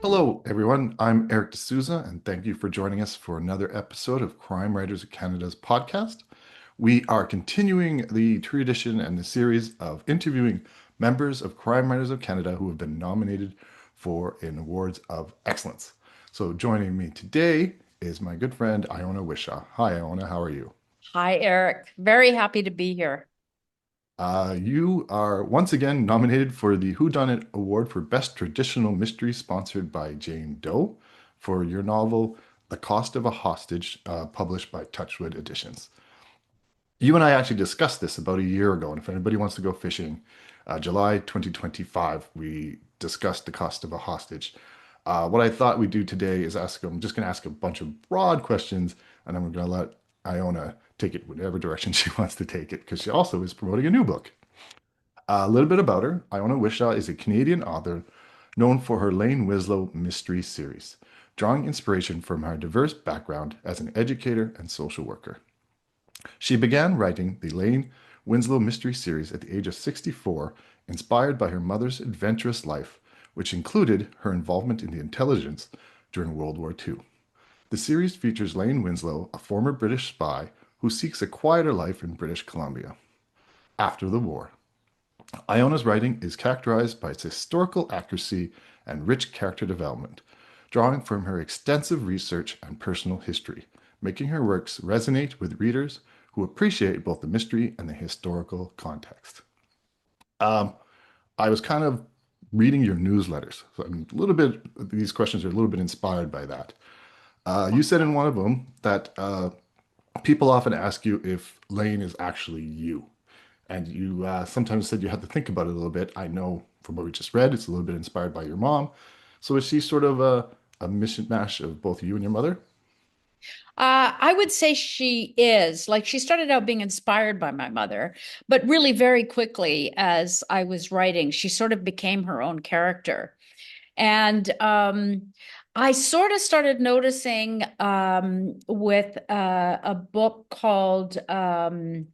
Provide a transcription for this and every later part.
Hello, everyone. I'm Eric D'Souza, and thank you for joining us for another episode of Crime Writers of Canada's podcast. We are continuing the tradition and the series of interviewing members of Crime Writers of Canada who have been nominated for an awards of excellence. So, joining me today is my good friend Iona Whishaw. Hi, Iona. How are you? Hi, Eric. Very happy to be here. You are once again nominated for the Whodunit Award for Best Traditional Mystery, sponsored by Jane Doe, for your novel The Cost of a Hostage, published by Touchwood Editions. You and I actually discussed this about a year ago, and if anybody wants to go fishing, July 2025, we discussed The Cost of a Hostage. What I thought we'd do today is I'm just going to ask a bunch of broad questions, and I'm going to let Iona take it whatever direction she wants to take it, because she also is promoting a new book. A little bit about her. Iona Whishaw is a Canadian author known for her Lane Winslow mystery series, drawing inspiration from her diverse background as an educator and social worker. She began writing the Lane Winslow mystery series at the age of 64, inspired by her mother's adventurous life, which included her involvement in the intelligence during World War II. The series features Lane Winslow, a former British spy who seeks a quieter life in British Columbia after the war. Iona's writing is characterized by its historical accuracy and rich character development, drawing from her extensive research and personal history, making her works resonate with readers who appreciate both the mystery and the historical context. Um, I was kind of reading your newsletters, so I'm a little bit, these questions are a little bit inspired by that. You said in one of them that people often ask you if Lane is actually you. And you sometimes said you had to think about it a little bit. I know from what we just read, it's a little bit inspired by your mom. So is she sort of a mishmash of both you and your mother? I would say she is. Like, she started out being inspired by my mother, but really very quickly as I was writing, she sort of became her own character. And I sort of started noticing with a book called, anyway,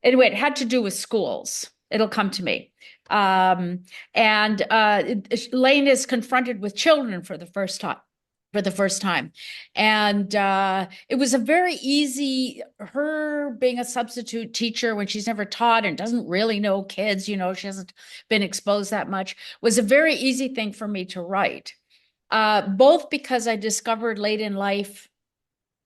it had to do with schools. It'll come to me. And Lane is confronted with children for the first time. And it was a very easy, her being a substitute teacher when she's never taught and doesn't really know kids, she hasn't been exposed that much, was a very easy thing for me to write. Both because I discovered late in life,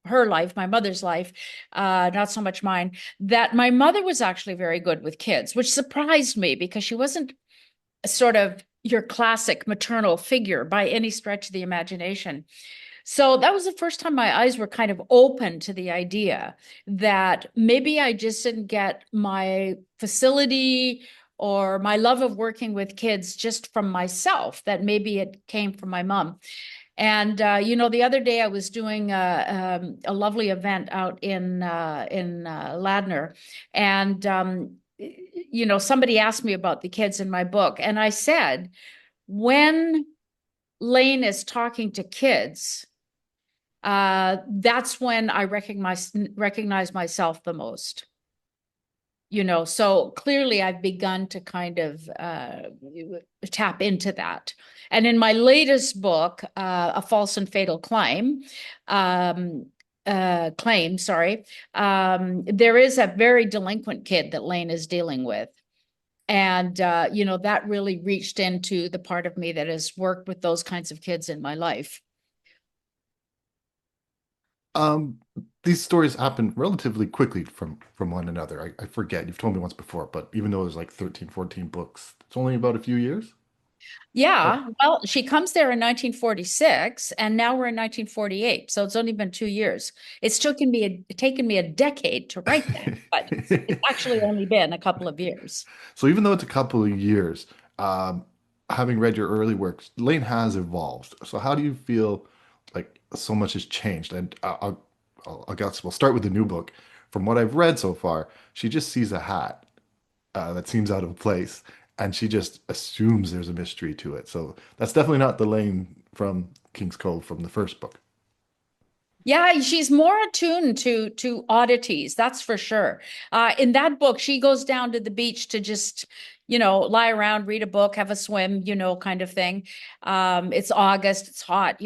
her life, my mother's life, not so much mine, that my mother was actually very good with kids, which surprised me because she wasn't sort of your classic maternal figure by any stretch of the imagination. So that was the first time my eyes were kind of open to the idea that maybe I just didn't get my facility or my love of working with kids just from myself, that maybe it came from my mom. And the other day I was doing a lovely event out in Ladner, and somebody asked me about the kids in my book, and I said, when Lane is talking to kids, that's when I recognize myself the most. So clearly I've begun to kind of tap into that. And in my latest book, A False and Fatal Claim, sorry, there is a very delinquent kid that Lane is dealing with. And, that really reached into the part of me that has worked with those kinds of kids in my life. Um, these stories happen relatively quickly from one another. I forget, you've told me once before, but even though there's like 13, 14 books, it's only about a few years. Oh, Yeah, well, she comes there in 1946, and now we're in 1948, so it's only been 2 years. It's taken me a decade to write that, but it's actually only been a couple of years. so even though it's a couple of years, um, having read your early works, Lane has evolved. So how do you feel like so much has changed? And I guess we'll start with the new book. From what I've read so far, she just sees a hat that seems out of place, and she just assumes there's a mystery to it. So that's definitely not the Lane from King's Cove from the first book. Yeah, she's more attuned to oddities, that's for sure. In that book, she goes down to the beach to just, lie around, read a book, have a swim, kind of thing. It's August, it's hot,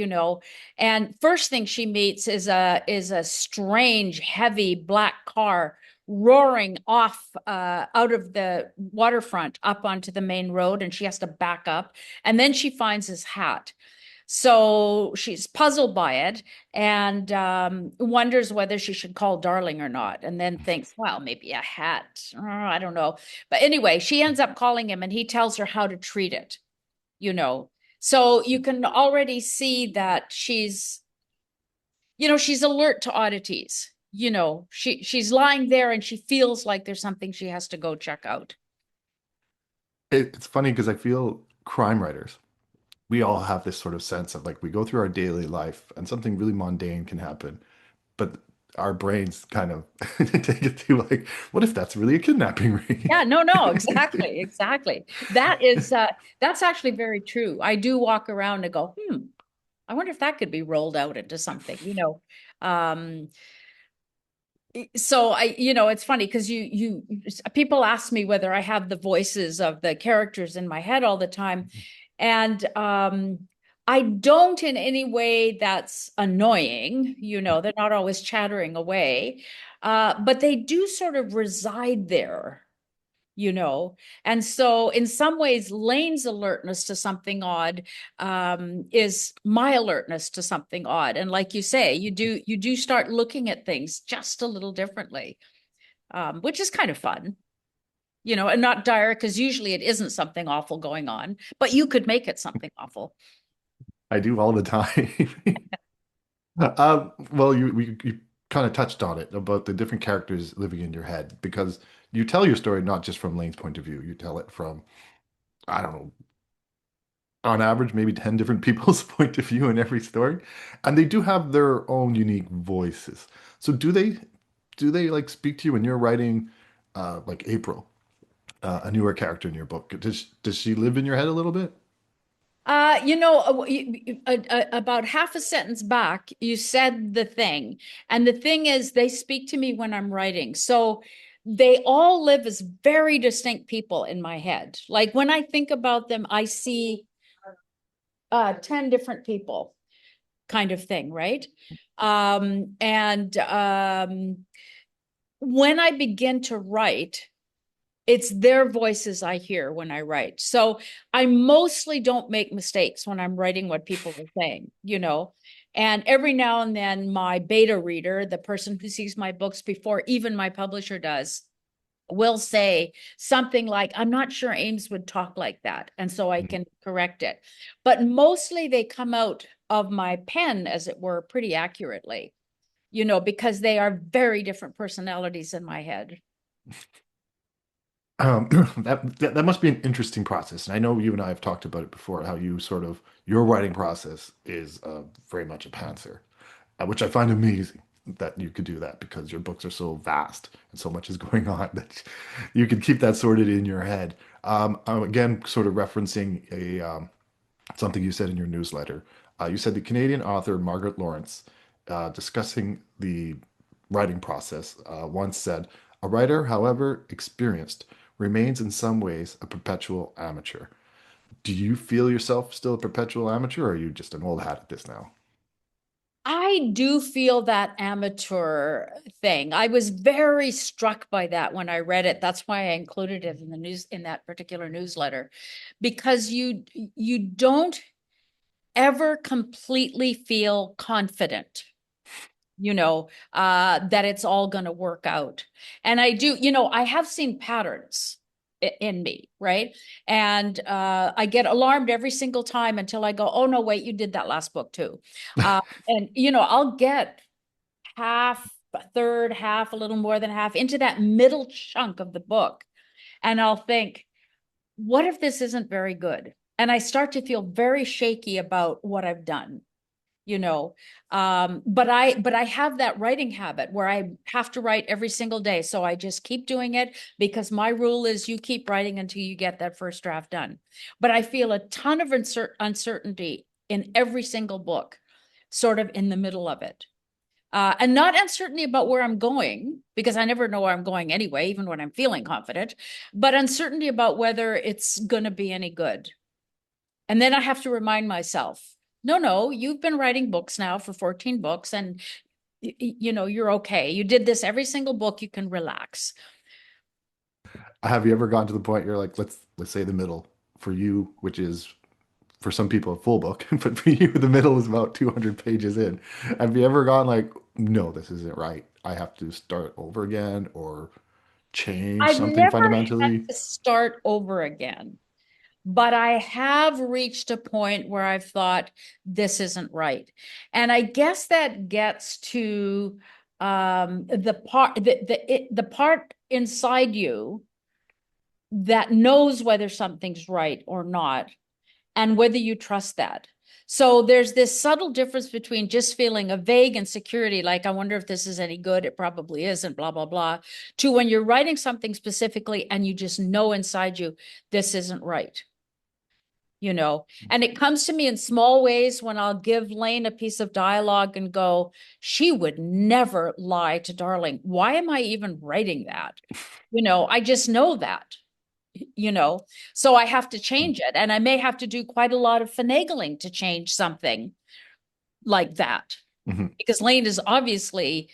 and first thing she meets is a strange, heavy black car roaring off out of the waterfront up onto the main road, and she has to back up. And then she finds his hat. So she's puzzled by it and wonders whether she should call darling or not, and then thinks, well, maybe a hat. I don't know. But anyway, she ends up calling him and he tells her how to treat it, you know. So you can already see that she's alert to oddities. She's lying there and she feels like there's something she has to go check out. It's funny because I feel crime writers, we all have this sort of sense of like we go through our daily life and something really mundane can happen, but our brains kind of take it to like, what if that's really a kidnapping ring? Yeah, no, no, exactly, exactly. That's actually very true. I do walk around and go, I wonder if that could be rolled out into something. Um, so it's funny because people ask me whether I have the voices of the characters in my head all the time. And I don't in any way that's annoying, they're not always chattering away. But they do sort of reside there, you know. And so in some ways, Lane's alertness to something odd is my alertness to something odd. And like you say, you do start looking at things just a little differently, which is kind of fun, and not dire, because usually it isn't something awful going on, but you could make it something awful. I do all the time. Well, you kind of touched on it about the different characters living in your head because you tell your story not just from Lane's point of view. You tell it from, I don't know, on average, maybe 10 different people's point of view in every story. And they do have their own unique voices. So do they like speak to you when you're writing like April, a newer character in your book? Does she live in your head a little bit? About half a sentence back, you said the thing. And the thing is, they speak to me when I'm writing. So they all live as very distinct people in my head. Like when I think about them, I see 10 different people kind of thing, right? And when I begin to write, it's their voices I hear when I write. So I mostly don't make mistakes when I'm writing what people are saying. And every now and then, my beta reader, the person who sees my books before even my publisher does, will say something like, I'm not sure Ames would talk like that. And so I can correct it. But mostly they come out of my pen, as it were, pretty accurately, because they are very different personalities in my head. That must be an interesting process. And I know you and I have talked about it before, how you sort of your writing process is very much a pantser, which I find amazing that you could do that because your books are so vast and so much is going on that you can keep that sorted in your head. I'm again sort of referencing a something you said in your newsletter. You said the Canadian author Margaret Lawrence, discussing the writing process, once said, "A writer, however experienced, remains in some ways a perpetual amateur." Do you feel yourself still a perpetual amateur, or are you just an old hat at this now? I do feel that amateur thing. I was very struck by that when I read it. That's why I included it in the news in that particular newsletter, because you don't ever completely feel confident, that it's all going to work out. And I do, I have seen patterns in me, right? And I get alarmed every single time until I go, oh no, wait, you did that last book too. And I'll get half, a third, half, a little more than half into that middle chunk of the book. And I'll think, what if this isn't very good? And I start to feel very shaky about what I've done, you know. But I have that writing habit where I have to write every single day. So I just keep doing it because my rule is you keep writing until you get that first draft done. But I feel a ton of uncertainty in every single book, sort of in the middle of it. And not uncertainty about where I'm going, because I never know where I'm going anyway, even when I'm feeling confident, but uncertainty about whether it's going to be any good. And then I have to remind myself, no, no, you've been writing books now for 14 books and you know, you're okay. You did this every single book, you can relax. Have you ever gotten to the point you're like, let's say the middle for you, which is for some people a full book, but for you the middle is about 200 pages in. Have you ever gone like, no, this isn't right. I have to start over again or change I've something never had fundamentally? to start over again, but I have reached a point where I've thought this isn't right. And I guess that gets to the part inside you that knows whether something's right or not and whether you trust that. So there's this subtle difference between just feeling a vague insecurity, like, I wonder if this is any good. It probably isn't, blah, blah, blah, to when you're writing something specifically and you just know inside you, this isn't right. You know, and it comes to me in small ways when I'll give Lane a piece of dialogue and go, she would never lie to Darling. Why am I even writing that? You know, I just know that, you know, so I have to change it. And I may have to do quite a lot of finagling to change something like that, Mhm. because Lane is obviously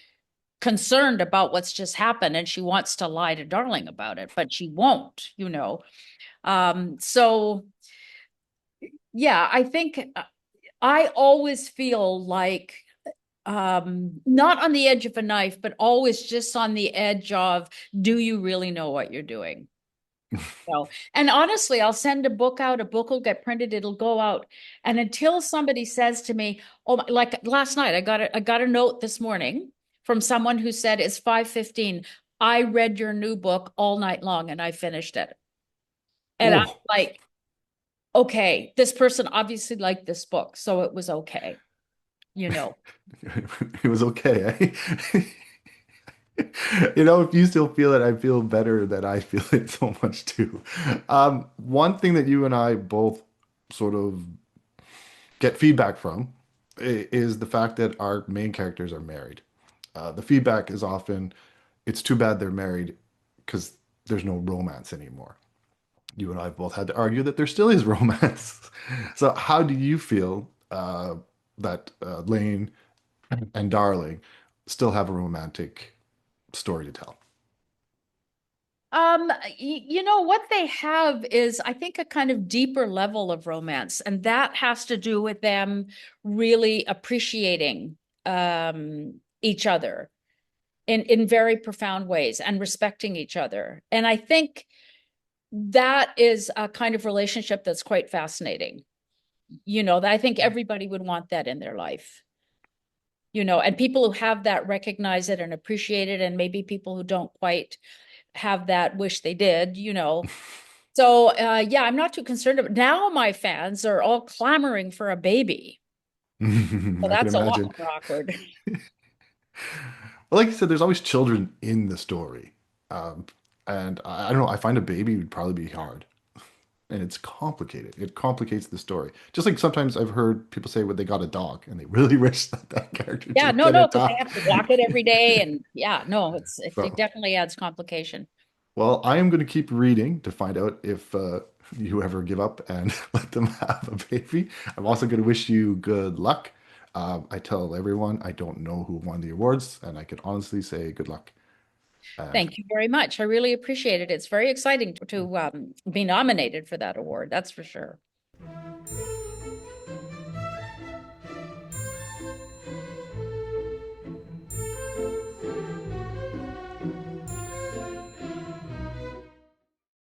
concerned about what's just happened and she wants to lie to Darling about it, but she won't, you know. So yeah, I think I always feel like not on the edge of a knife, but always just on the edge of, do you really know what you're doing? No. And honestly, I'll send a book out, a book will get printed, it'll go out. And until somebody says to me, oh, like last night, I got a note this morning from someone who said it's 5:15. I read your new book all night long and I finished it. And I'm Oh, like, okay, this person obviously liked this book, so it was okay, you know. it was okay. Eh? You know, if you still feel it, I feel better that I feel it so much too. One thing that you and I both sort of get feedback from is the fact that our main characters are married. The feedback is often, it's too bad they're married because there's no romance anymore. You and I both had to argue that there still is romance. So, how do you feel that Lane and Darling still have a romantic story to tell? You know, what they have is, I think, a kind of deeper level of romance, and that has to do with them really appreciating each other in very profound ways and respecting each other. And I think that is a kind of relationship that's quite fascinating. You know, that I think everybody would want that in their life. You know, and people who have that recognize it and appreciate it, and maybe people who don't quite have that wish they did, you know. So yeah, I'm not too concerned about now. My fans are all clamoring for a baby. So I can that's a lot imagine. more awkward. Well, like I said, there's always children in the story. Um, and I don't know, I find a baby would probably be hard. And it's complicated. It complicates the story. Just like sometimes I've heard people say when they got a dog and they really wish that that character Yeah, did no, get a no, because they dog. have to walk it every day, and yeah, no, it So, definitely adds complication. well, I am going to keep reading to find out if you ever give up and let them have a baby. I'm also going to wish you good luck. I tell everyone I don't know who won the awards, and I can honestly say good luck. And Thank you very much. I really appreciate it. It's very exciting to be nominated for that award. That's for sure.